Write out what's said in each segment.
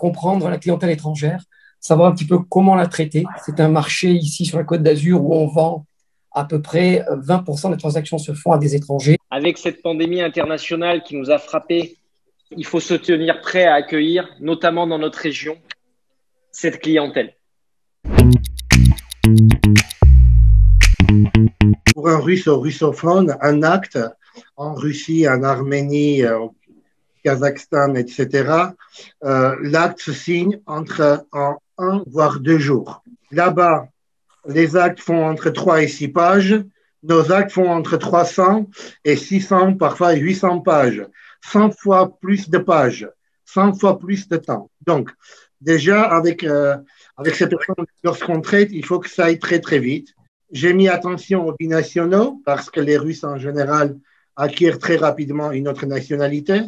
comprendre la clientèle étrangère, savoir un petit peu comment la traiter. C'est un marché ici sur la Côte d'Azur où on vend à peu près 20% des transactions se font à des étrangers. Avec cette pandémie internationale qui nous a frappés, il faut se tenir prêt à accueillir, notamment dans notre région, cette clientèle. Pour un russophone, un acte en Russie, en Arménie, au Kazakhstan, etc., l'acte se signe en 1 voire 2 jours. Là-bas, les actes font entre 3 et 6 pages. Nos actes font entre 300 et 600, parfois 800 pages. 100 fois plus de pages, 100 fois plus de temps. Donc, déjà, avec ces personnes, lorsqu'on traite, il faut que ça aille très, très vite. J'ai mis attention aux binationaux parce que les Russes, en général, acquièrent très rapidement une autre nationalité.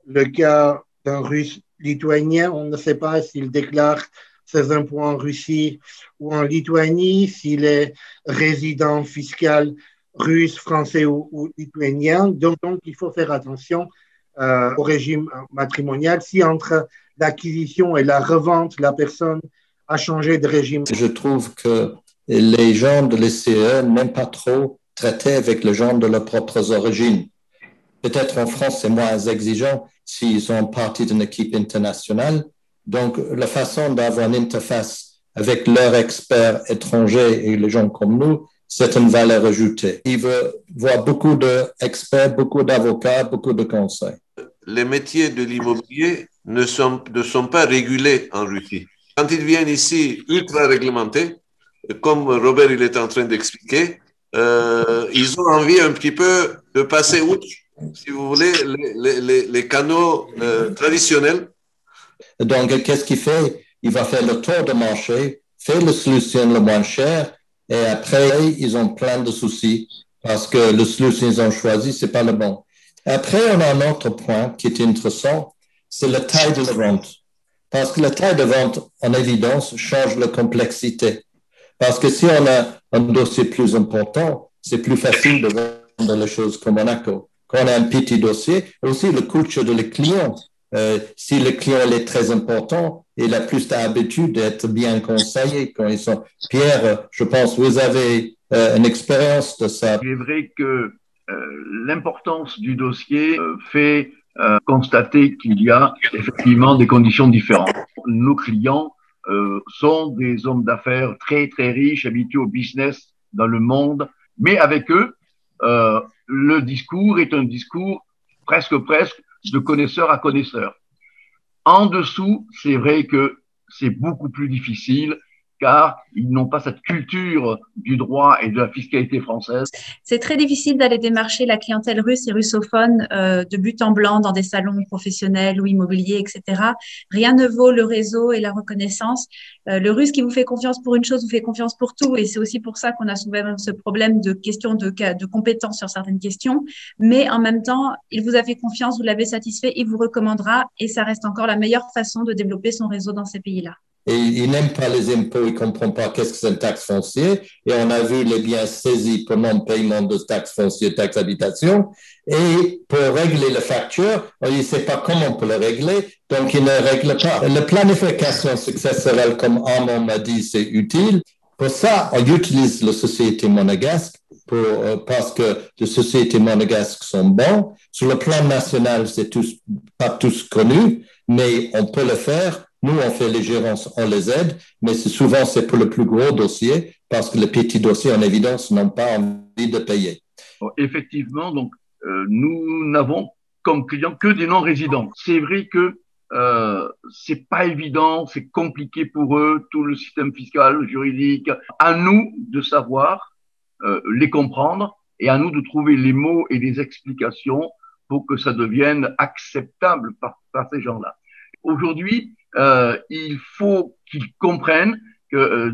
Le cas d'un Russe lituanien, on ne sait pas s'il déclare ses impôts en Russie ou en Lituanie, s'il est résident fiscal russe, français ou lituanien. Donc, il faut faire attention au régime matrimonial. Si entre l'acquisition et la revente, la personne a changé de régime. Je trouve que les gens de l'ECE n'aiment pas trop traiter avec les gens de leurs propres origines. Peut-être en France, c'est moins exigeant s'ils sont partie d'une équipe internationale. Donc, la façon d'avoir une interface avec leurs experts étrangers et les gens comme nous, c'est une valeur ajoutée. Ils veulent voir beaucoup d'experts, beaucoup d'avocats, beaucoup de conseils. Les métiers de l'immobilier ne sont pas régulés en Russie. Quand ils viennent ici ultra réglementés, comme Robert il est en train d'expliquer, ils ont envie un petit peu de passer outre, si vous voulez, les canaux traditionnels. Donc, qu'est-ce qu'il fait? Il va faire le tour de marché, faire la solution le moins cher, et après, ils ont plein de soucis parce que le solution qu'ils ont choisi, c'est pas le bon. Après, on a un autre point qui est intéressant, c'est la taille de la vente. Parce que la taille de vente, en évidence, change la complexité. Parce que si on a un dossier plus important, c'est plus facile de vendre les choses comme Monaco. Quand on a un petit dossier, aussi le culture de les clients. Si le client est très important, il a plus d'habitude d'être bien conseillé quand ils sont. Pierre, je pense que vous avez une expérience de ça. Il est vrai que l'importance du dossier fait constater qu'il y a effectivement des conditions différentes. Nos clients sont des hommes d'affaires très très riches, habitués au business dans le monde, mais avec eux, le discours est un discours presque de connaisseur à connaisseur. En dessous, c'est vrai que c'est beaucoup plus difficile car ils n'ont pas cette culture du droit et de la fiscalité française. C'est très difficile d'aller démarcher la clientèle russe et russophone de but en blanc dans des salons professionnels ou immobiliers, etc. Rien ne vaut le réseau et la reconnaissance. Le russe qui vous fait confiance pour une chose vous fait confiance pour tout, et c'est aussi pour ça qu'on a souvent ce problème de questions de compétences sur certaines questions. Mais en même temps, il vous a fait confiance, vous l'avez satisfait, il vous recommandera, et ça reste encore la meilleure façon de développer son réseau dans ces pays-là. Et il n'aime pas les impôts, il ne comprend pas qu'est-ce que c'est une taxe foncière. Et on a vu les biens saisis pour non-paiement de taxes foncières, taxes d'habitation. Et pour régler la facture, il ne sait pas comment on peut le régler, donc il ne règle pas. La planification successorale, comme Armand m'a dit, c'est utile. Pour ça, on utilise les sociétés monégasques parce que les sociétés monégasques sont bonnes. Sur le plan national, c'est pas tous connu, mais on peut le faire. Nous, on fait les gérances, on les aide, mais souvent, c'est pour le plus gros dossier parce que les petits dossiers, en évidence, n'ont pas envie de payer. Effectivement, donc, nous n'avons comme clients que des non-résidents. C'est vrai que c'est pas évident, c'est compliqué pour eux, tout le système fiscal, juridique. À nous de savoir les comprendre et à nous de trouver les mots et les explications pour que ça devienne acceptable par ces gens-là. Aujourd'hui, il faut qu'ils comprennent que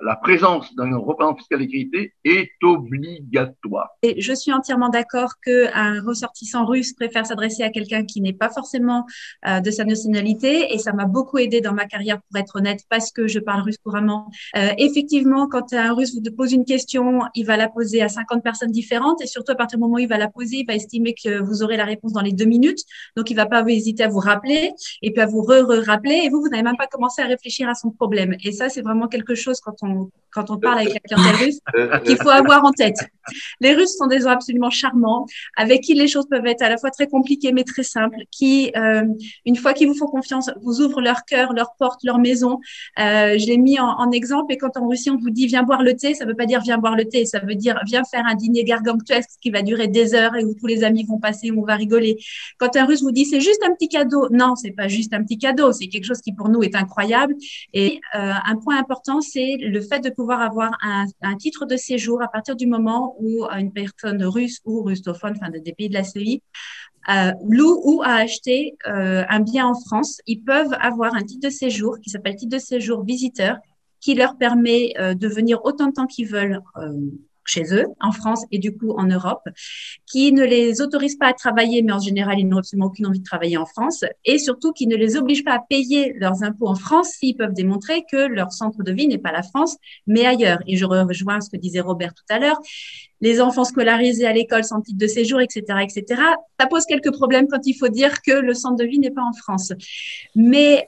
la présence d'un représentant fiscal d'équité est obligatoire. Et je suis entièrement d'accord qu'un ressortissant russe préfère s'adresser à quelqu'un qui n'est pas forcément de sa nationalité, et ça m'a beaucoup aidé dans ma carrière, pour être honnête, parce que je parle russe couramment. Effectivement, quand un Russe vous pose une question, il va la poser à 50 personnes différentes, et surtout à partir du moment où il va la poser, il va estimer que vous aurez la réponse dans les 2 minutes, donc il va pas hésiter à vous rappeler et puis à vous rappeler, et vous n'avez même pas commencé à réfléchir à son problème. Et ça, c'est vraiment quelque chose quand on parle avec la clientèle russe qu'il faut avoir en tête. Les Russes sont des gens absolument charmants, avec qui les choses peuvent être à la fois très compliquées mais très simples, qui, une fois qu'ils vous font confiance, vous ouvrent leur cœur, leur porte, leur maison. Je l'ai mis en exemple, et quand en Russie on vous dit viens boire le thé, ça veut pas dire viens boire le thé, ça veut dire viens faire un dîner gargantuesque qui va durer des heures et où tous les amis vont passer, où on va rigoler. Quand un Russe vous dit c'est juste un petit cadeau, non, c'est pas juste un petit cadeau, c'est quelque chose qui pour nous est incroyable. Et un point important, c'est le fait de pouvoir avoir un titre de séjour à partir du moment où une personne russe ou russophone, enfin des pays de la CEI, loue ou a acheté un bien en France. Ils peuvent avoir un titre de séjour qui s'appelle titre de séjour visiteur, qui leur permet de venir autant de temps qu'ils veulent chez eux, en France et du coup en Europe, qui ne les autorise pas à travailler, mais en général, ils n'ont absolument aucune envie de travailler en France, et surtout qui ne les oblige pas à payer leurs impôts en France s'ils peuvent démontrer que leur centre de vie n'est pas la France, mais ailleurs. Et je rejoins ce que disait Robert tout à l'heure. Les enfants scolarisés à l'école sans titre de séjour, etc., etc. Ça pose quelques problèmes quand il faut dire que le centre de vie n'est pas en France. Mais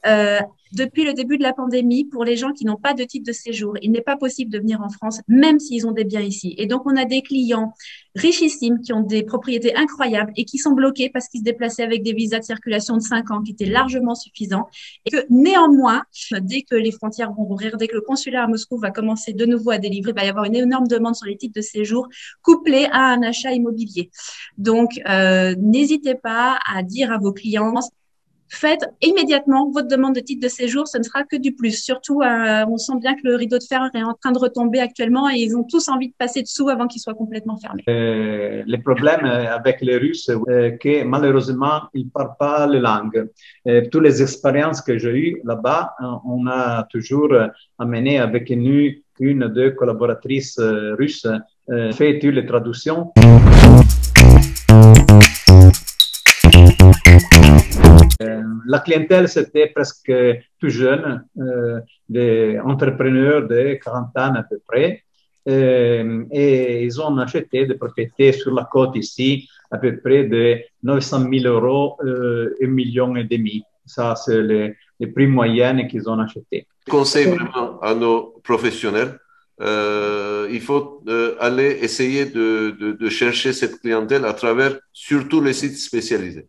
depuis le début de la pandémie, pour les gens qui n'ont pas de titre de séjour, il n'est pas possible de venir en France, même s'ils ont des biens ici. Et donc, on a des clients richissimes qui ont des propriétés incroyables et qui sont bloqués parce qu'ils se déplaçaient avec des visas de circulation de 5 ans qui étaient largement suffisants. Et que néanmoins, dès que les frontières vont rouvrir, dès que le consulat à Moscou va commencer de nouveau à délivrer, il va y avoir une énorme demande sur les titres de séjour couplée à un achat immobilier. Donc, n'hésitez pas à dire à vos clients, faites immédiatement votre demande de titre de séjour, ce ne sera que du plus. Surtout, on sent bien que le rideau de fer est en train de retomber actuellement et ils ont tous envie de passer dessous avant qu'il soit complètement fermé. Les problèmes avec les Russes, que malheureusement, ils ne parlent pas la langue. Toutes les expériences que j'ai eues là-bas, on a toujours amené avec nous une ou deux collaboratrices russes, fait toutes les traductions. La clientèle, c'était presque tout jeune, des entrepreneurs de 40 ans à peu près. Et ils ont acheté des propriétés sur la côte ici, à peu près de 900 000 euros, 1,5 million. Ça, c'est les prix moyens qu'ils ont achetés. Je conseille vraiment à nos professionnels, il faut aller essayer de chercher cette clientèle à travers surtout les sites spécialisés.